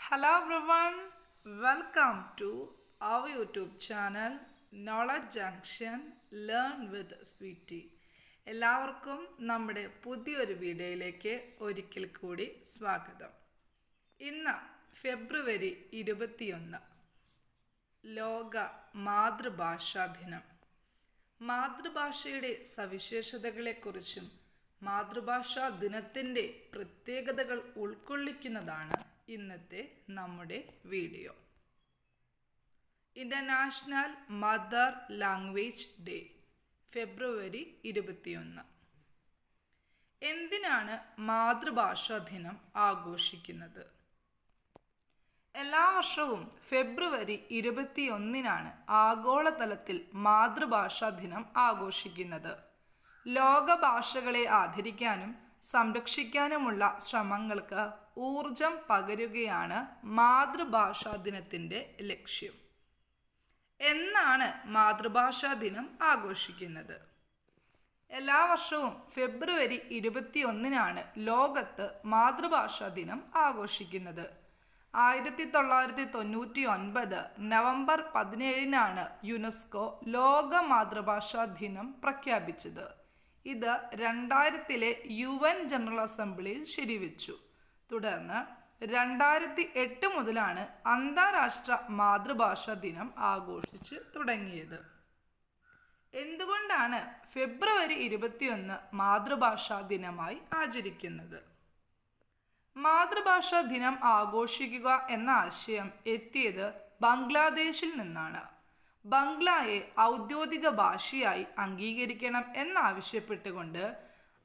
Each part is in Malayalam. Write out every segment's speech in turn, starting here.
Hello everyone, welcome to our YouTube channel Knowledge Junction Learn with Sweetie. എല്ലാവർക്കും നമ്മുടെ പുതിയൊരു വീഡിയോയിലേക്ക് ഒരിക്കൽ കൂടി സ്വാഗതം. ഇന്ന് ഫെബ്രുവരി 21 ലോക മാതൃഭാഷാ ദിനം. മാതൃഭാഷയുടെ സവിശേഷതകളെക്കുറിച്ചും മാതൃഭാഷാ ദിനത്തിൻ്റെ പ്രത്യേകതകൾ ഉൾക്കൊള്ളിക്കുന്നതാണ് ഇന്നത്തെ നമ്മുടെ video. International mother language day February 21. എന്തിനാണ് മാതൃഭാഷാ ദിനം ആഘോഷിക്കുന്നത്? എല്ലാ വർഷവും ഫെബ്രുവരി 21 ആഗോളതലത്തിൽ മാതൃഭാഷാ ദിനം ആഘോഷിക്കുന്നത്. ലോക ഭാഷകളെ ആദരിക്കാനും സംരക്ഷിക്കാനുമുള്ള ശ്രമങ്ങൾക്ക് ഊർജം പകരുകയാണ് മാതൃഭാഷാ ദിനത്തിൻ്റെ ലക്ഷ്യം. എന്നാണ് മാതൃഭാഷാ ദിനം ആഘോഷിക്കുന്നത്? എല്ലാ വർഷവും ഫെബ്രുവരി 21 ലോകത്ത് മാതൃഭാഷാ ദിനം ആഘോഷിക്കുന്നത്. 1999 നവംബർ 17 യുനെസ്കോ ലോക മാതൃഭാഷാ ദിനം പ്രഖ്യാപിച്ചത്. ഇത് 2000 UN ജനറൽ അസംബ്ലിയിൽ ശരിവെച്ചു. തുടർന്ന് 2008 മുതലാണ് അന്താരാഷ്ട്ര മാതൃഭാഷാ ദിനം ആഘോഷിച്ച് തുടങ്ങിയത്. എന്തുകൊണ്ടാണ് ഫെബ്രുവരി 21 മാതൃഭാഷാ ദിനമായി ആചരിക്കുന്നത്? മാതൃഭാഷാ ദിനം ആഘോഷിക്കുക എന്ന ആശയം എത്തിയത് ബംഗ്ലാദേശിൽ നിന്നാണ്. ബംഗ്ലയെ ഔദ്യോഗിക ഭാഷയായി അംഗീകരിക്കണം എന്നാവശ്യപ്പെട്ടുകൊണ്ട്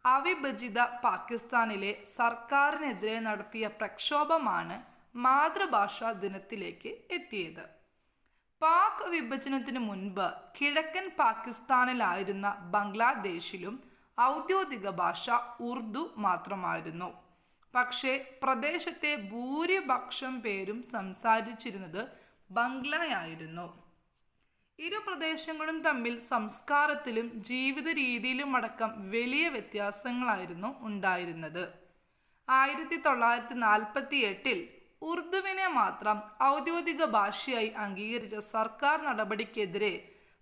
അവിഭജിത പാകിസ്ഥാനിലെ സർക്കാരിനെതിരെ നടത്തിയ പ്രക്ഷോഭമാണ് മാതൃഭാഷാ ദിനത്തിലേക്ക് എത്തിയത്. പാക് വിഭജനത്തിനു മുൻപ് കിഴക്കൻ പാകിസ്ഥാനിലായിരുന്ന ബംഗ്ലാദേശിലും ഔദ്യോഗിക ഭാഷ ഉറുദു മാത്രമായിരുന്നു. പക്ഷേ പ്രദേശത്തെ ഭൂരിപക്ഷം പേരും സംസാരിച്ചിരുന്നത് ബംഗ്ലയായിരുന്നു. ഇരു പ്രദേശങ്ങളും തമ്മിൽ സംസ്കാരത്തിലും ജീവിത രീതിയിലുമടക്കം വലിയ വ്യത്യാസങ്ങളായിരുന്നു ഉണ്ടായിരുന്നത്. 1948 ഉറുദുവിനെ മാത്രം ഔദ്യോഗിക ഭാഷയായി അംഗീകരിച്ച സർക്കാർ നടപടിക്കെതിരെ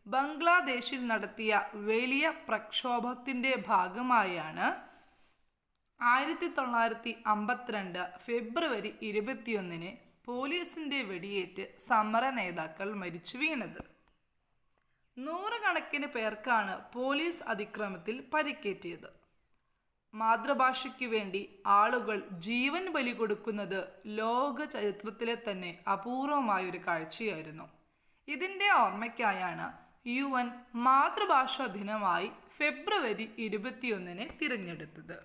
ബംഗ്ലാദേശിൽ നടത്തിയ വലിയ പ്രക്ഷോഭത്തിൻ്റെ ഭാഗമായാണ് 1952 ഫെബ്രുവരി 21 പോലീസിൻ്റെ വെടിയേറ്റ് സമര നേതാക്കൾ മരിച്ചു വീണത്. 100 കണക്കിന് പേർക്കാണ് പോലീസ് അതിക്രമത്തിൽ പരിക്കേറ്റത്. മാതൃഭാഷയ്ക്ക് വേണ്ടി ആളുകൾ ജീവൻ ബലി കൊടുക്കുന്നത് ലോക ചരിത്രത്തിലെ തന്നെ അപൂർവമായൊരു കാഴ്ചയായിരുന്നു. ഇതിൻ്റെ ഓർമ്മയ്ക്കായാണ് UN മാതൃഭാഷാ ദിനമായി ഫെബ്രുവരി 21 തിരഞ്ഞെടുത്തത്.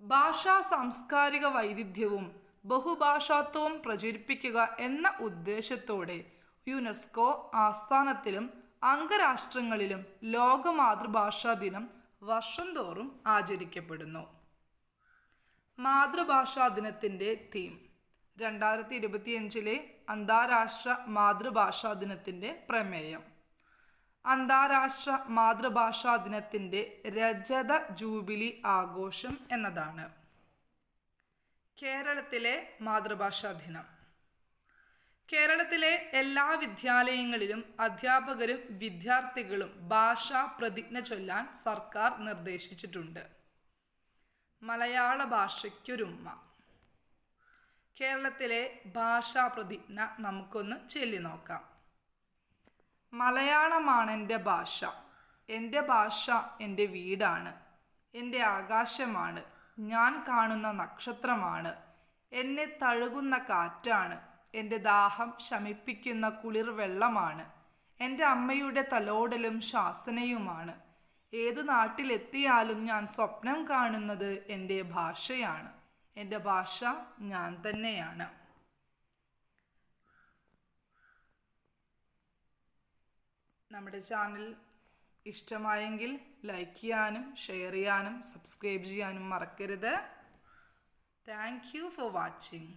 ഭാഷാ സാംസ്കാരിക വൈവിധ്യവും ബഹുഭാഷാത്വവും പ്രചരിപ്പിക്കുക എന്ന ഉദ്ദേശത്തോടെ യുനെസ്കോ ആസ്ഥാനത്തിലും അംഗരാഷ്ട്രങ്ങളിലും ലോക മാതൃഭാഷാ ദിനം വർഷം തോറും ആചരിക്കപ്പെടുന്നു. മാതൃഭാഷാ ദിനത്തിൻ്റെ തീം 2025 അന്താരാഷ്ട്ര മാതൃഭാഷാ ദിനത്തിൻ്റെ പ്രമേയം. അന്താരാഷ്ട്ര മാതൃഭാഷാ ദിനത്തിൻ്റെ രജത ജൂബിലി ആഘോഷം എന്നതാണ്. കേരളത്തിലെ മാതൃഭാഷാ ദിനം. കേരളത്തിലെ എല്ലാ വിദ്യാലയങ്ങളിലും അധ്യാപകരും വിദ്യാർത്ഥികളും ഭാഷാ പ്രതിജ്ഞ ചൊല്ലാൻ സർക്കാർ നിർദ്ദേശിച്ചിട്ടുണ്ട്. മലയാള ഭാഷയ്ക്കൊരുമ്മ. കേരളത്തിലെ ഭാഷാ പ്രതിജ്ഞ നമുക്കൊന്ന് ചൊല്ലി നോക്കാം. മലയാളമാണെൻ്റെ ഭാഷ, എൻ്റെ ഭാഷ എൻ്റെ വീടാണ്, എൻ്റെ ആകാശമാണ്, ഞാൻ കാണുന്ന നക്ഷത്രമാണ്, എന്നെ തഴുകുന്ന കാറ്റാണ്, എൻ്റെ ദാഹം ശമിപ്പിക്കുന്ന കുളിർ വെള്ളമാണ്, എൻ്റെ അമ്മയുടെ തലോടലും ശാസനയുമാണ്, ഏതു നാട്ടിലെത്തിയാലും ഞാൻ സ്വപ്നം കാണുന്നത് എൻ്റെ ഭാഷയാണ്, എൻ്റെ ഭാഷ ഞാൻ തന്നെയാണ്. നമ്മുടെ ചാനൽ ഇഷ്ടമായെങ്കിൽ ലൈക്ക് ചെയ്യാനും ഷെയർ ചെയ്യാനും സബ്സ്ക്രൈബ് ചെയ്യാനും മറക്കരുത്. Thank you for watching.